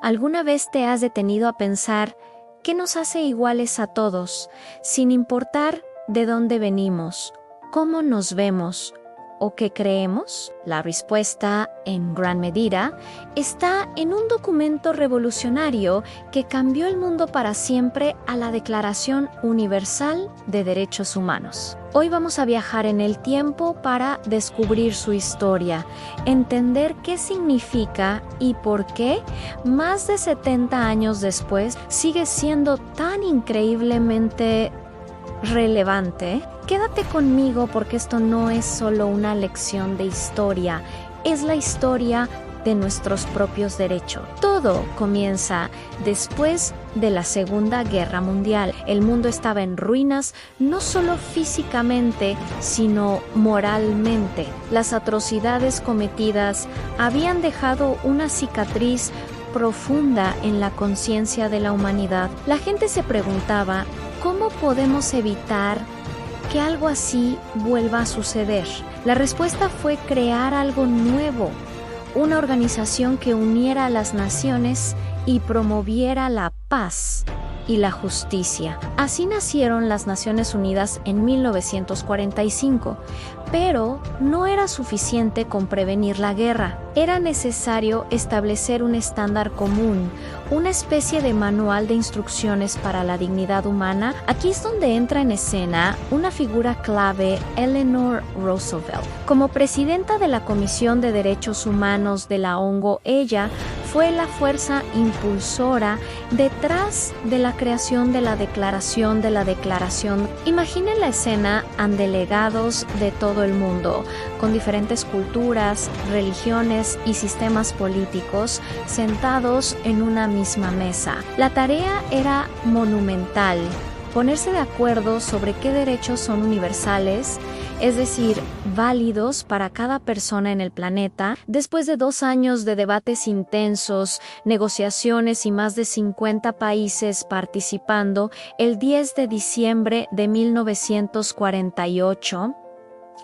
¿Alguna vez te has detenido a pensar qué nos hace iguales a todos, sin importar de dónde venimos, cómo nos vemos o qué creemos? La respuesta, en gran medida, está en un documento revolucionario que cambió el mundo para siempre, a la Declaración Universal de Derechos Humanos. Hoy vamos a viajar en el tiempo para descubrir su historia, entender qué significa y por qué, más de 70 años después, sigue siendo tan increíblemente relevante. Quédate conmigo porque esto no es solo una lección de historia, es la historia de nuestros propios derechos. Todo comienza después de la Segunda Guerra Mundial. El mundo estaba en ruinas, no solo físicamente, sino moralmente. Las atrocidades cometidas habían dejado una cicatriz profunda en la conciencia de la humanidad. La gente se preguntaba, ¿cómo podemos evitar que algo así vuelva a suceder? La respuesta fue crear algo nuevo, una organización que uniera a las naciones y promoviera la paz y la justicia. Así nacieron las Naciones Unidas en 1945, pero no era suficiente con prevenir la guerra. Era necesario establecer un estándar común, una especie de manual de instrucciones para la dignidad humana. Aquí es donde entra en escena una figura clave, Eleanor Roosevelt. Como presidenta de la Comisión de Derechos Humanos de la ONU, ella fue la fuerza impulsora detrás de la creación de la Declaración de la Declaración. Imaginen la escena ante delegados de todo el mundo, con diferentes culturas, religiones y sistemas políticos, sentados en una misma mesa. La tarea era monumental: ponerse de acuerdo sobre qué derechos son universales, es decir, válidos para cada persona en el planeta. Después de 2 años de debates intensos, negociaciones y más de 50 países participando, el 10 de diciembre de 1948,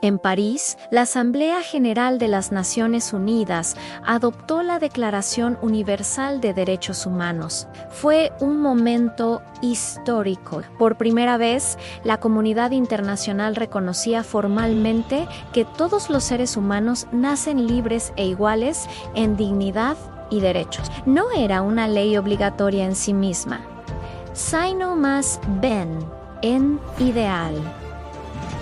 en París, la Asamblea General de las Naciones Unidas adoptó la Declaración Universal de Derechos Humanos. Fue un momento histórico. Por primera vez, la comunidad internacional reconocía formalmente que todos los seres humanos nacen libres e iguales en dignidad y derechos. No era una ley obligatoria en sí misma, sino más bien en ideal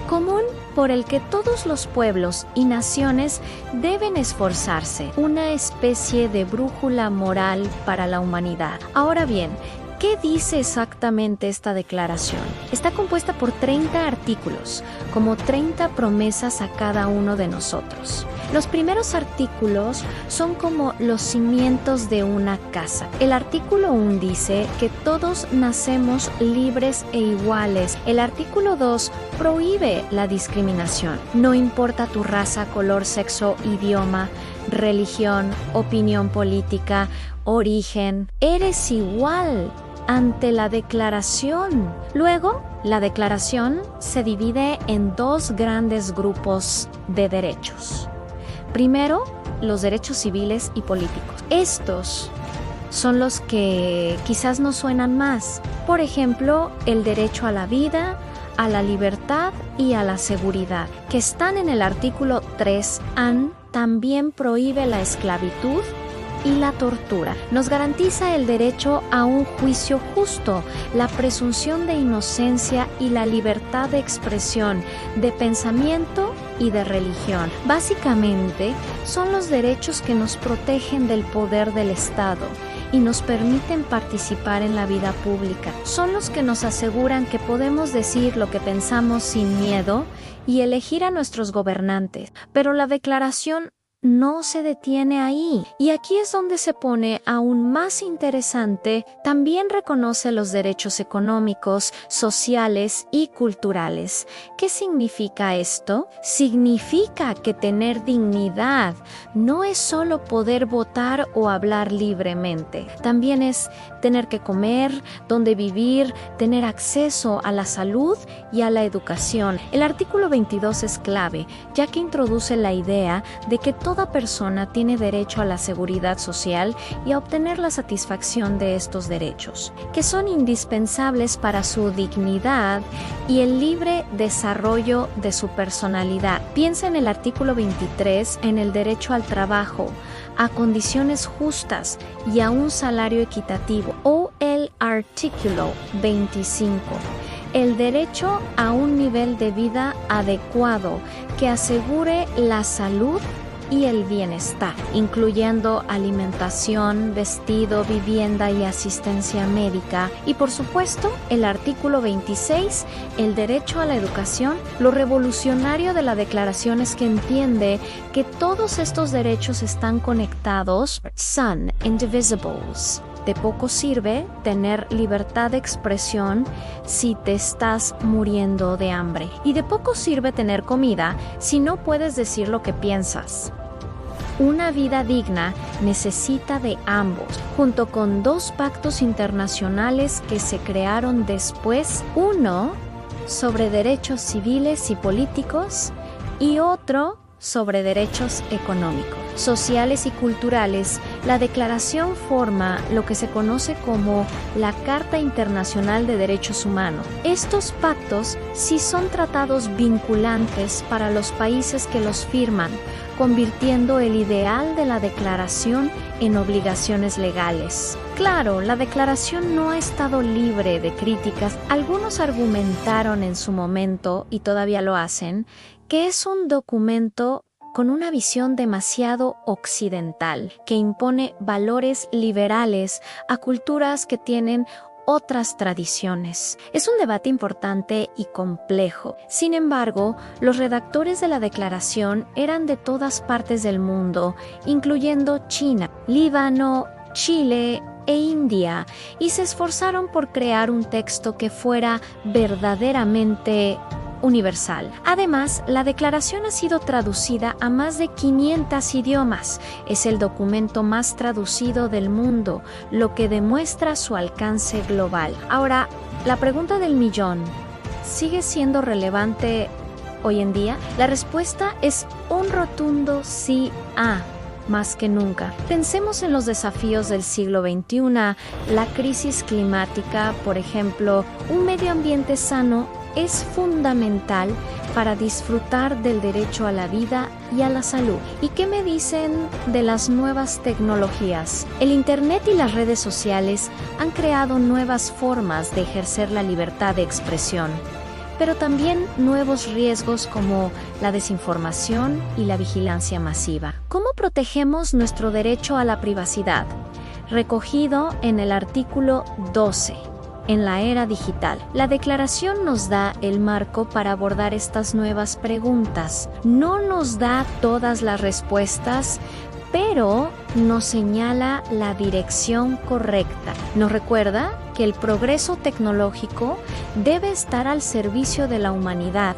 común por el que todos los pueblos y naciones deben esforzarse, una especie de brújula moral para la humanidad. Ahora bien, ¿qué dice exactamente esta declaración? Está compuesta por 30 artículos, como 30 promesas a cada uno de nosotros. Los primeros artículos son como los cimientos de una casa. El artículo 1 dice que todos nacemos libres e iguales. El artículo 2 prohíbe la discriminación. No importa tu raza, color, sexo, idioma, religión, opinión política, origen. Eres igual ante la declaración. Luego, la declaración se divide en 2 grandes grupos de derechos. Primero, los derechos civiles y políticos. Estos son los que quizás nos suenan más. Por ejemplo, el derecho a la vida, a la libertad y a la seguridad, que están en el artículo 3. También prohíbe la esclavitud y la tortura. Nos garantiza el derecho a un juicio justo, la presunción de inocencia y la libertad de expresión, de pensamiento y de religión. Básicamente, son los derechos que nos protegen del poder del Estado y nos permiten participar en la vida pública. Son los que nos aseguran que podemos decir lo que pensamos sin miedo y elegir a nuestros gobernantes. Pero la declaración no se detiene ahí. Y aquí es donde se pone aún más interesante. También reconoce los derechos económicos, sociales y culturales. ¿Qué significa esto? Significa que tener dignidad no es solo poder votar o hablar libremente. También es tener que comer, dónde vivir, tener acceso a la salud y a la educación. El artículo 22 es clave, ya que introduce la idea de que todos toda persona tiene derecho a la seguridad social y a obtener la satisfacción de estos derechos, que son indispensables para su dignidad y el libre desarrollo de su personalidad. Piensa en el artículo 23, en el derecho al trabajo, a condiciones justas y a un salario equitativo, o el artículo 25. El derecho a un nivel de vida adecuado que asegure la salud y el bienestar, incluyendo alimentación, vestido, vivienda y asistencia médica. Y por supuesto, el artículo 26, el derecho a la educación. Lo revolucionario de la declaración es que entiende que todos estos derechos están conectados, son indivisibles. De poco sirve tener libertad de expresión si te estás muriendo de hambre. Y de poco sirve tener comida si no puedes decir lo que piensas. Una vida digna necesita de ambos, junto con dos pactos internacionales que se crearon después, uno sobre derechos civiles y políticos y otro sobre derechos económicos, sociales y culturales. La declaración forma lo que se conoce como la Carta Internacional de Derechos Humanos. Estos pactos sí son tratados vinculantes para los países que los firman, convirtiendo el ideal de la declaración en obligaciones legales. Claro, la declaración no ha estado libre de críticas. Algunos argumentaron en su momento, y todavía lo hacen, que es un documento con una visión demasiado occidental, que impone valores liberales a culturas que tienen otras tradiciones. Es un debate importante y complejo. Sin embargo, los redactores de la declaración eran de todas partes del mundo, incluyendo China, Líbano, Chile e India, y se esforzaron por crear un texto que fuera verdaderamente universal. Además, la declaración ha sido traducida a más de 500 idiomas. Es el documento más traducido del mundo, lo que demuestra su alcance global. Ahora, la pregunta del millón, ¿sigue siendo relevante hoy en día? La respuesta es un rotundo sí más que nunca. Pensemos en los desafíos del siglo XXI, la crisis climática, por ejemplo. Un medio ambiente sano es fundamental para disfrutar del derecho a la vida y a la salud. ¿Y qué me dicen de las nuevas tecnologías? El Internet y las redes sociales han creado nuevas formas de ejercer la libertad de expresión, pero también nuevos riesgos como la desinformación y la vigilancia masiva. ¿Cómo protegemos nuestro derecho a la privacidad? Recogido en el artículo 12. En la era digital. La declaración nos da el marco para abordar estas nuevas preguntas. No nos da todas las respuestas, pero nos señala la dirección correcta. Nos recuerda que el progreso tecnológico debe estar al servicio de la humanidad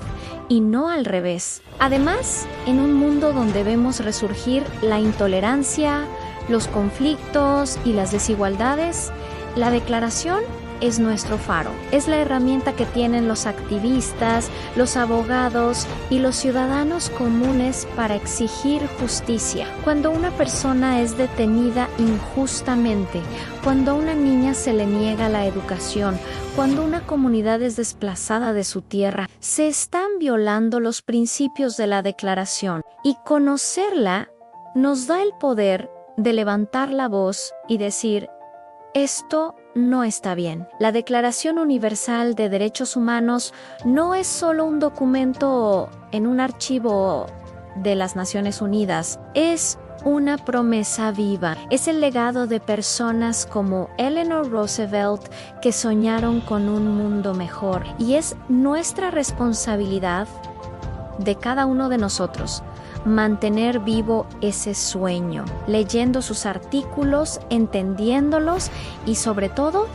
y no al revés. Además, en un mundo donde vemos resurgir la intolerancia, los conflictos y las desigualdades, la declaración es nuestro faro. Es la herramienta que tienen los activistas, los abogados y los ciudadanos comunes para exigir justicia. Cuando una persona es detenida injustamente, cuando a una niña se le niega la educación, cuando una comunidad es desplazada de su tierra, se están violando los principios de la declaración. Y conocerla nos da el poder de levantar la voz y decir: esto no está bien. La Declaración Universal de Derechos Humanos no es solo un documento en un archivo de las Naciones Unidas, es una promesa viva. Es el legado de personas como Eleanor Roosevelt que soñaron con un mundo mejor, y es nuestra responsabilidad de cada uno de nosotros mantener vivo ese sueño, leyendo sus artículos, entendiéndolos y sobre todo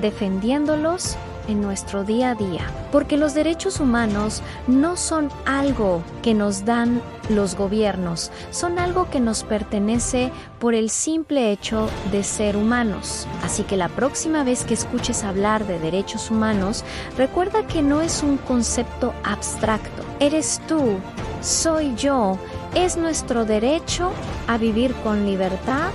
defendiéndolos en nuestro día a día. Porque los derechos humanos no son algo que nos dan los gobiernos, son algo que nos pertenece por el simple hecho de ser humanos. Así que la próxima vez que escuches hablar de derechos humanos, recuerda que no es un concepto abstracto. Eres tú, soy yo, es nuestro derecho a vivir con libertad,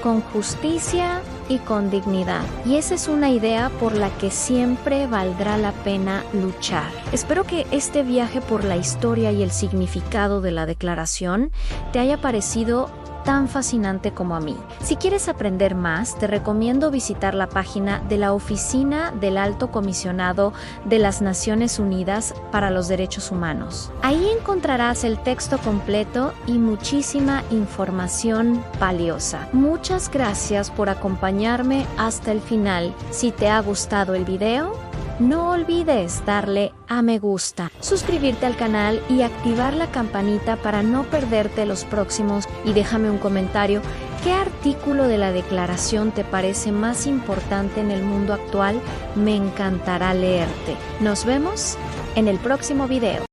con justicia y con dignidad. Y esa es una idea por la que siempre valdrá la pena luchar. Espero que este viaje por la historia y el significado de la Declaración te haya parecido tan fascinante como a mí. Si quieres aprender más, te recomiendo visitar la página de la Oficina del Alto Comisionado de las Naciones Unidas para los Derechos Humanos. Ahí encontrarás el texto completo y muchísima información valiosa. Muchas gracias por acompañarme hasta el final. Si te ha gustado el video, no olvides darle a me gusta, suscribirte al canal y activar la campanita para no perderte los próximos, y déjame un comentario. ¿Qué artículo de la Declaración te parece más importante en el mundo actual? Me encantará leerte. Nos vemos en el próximo video.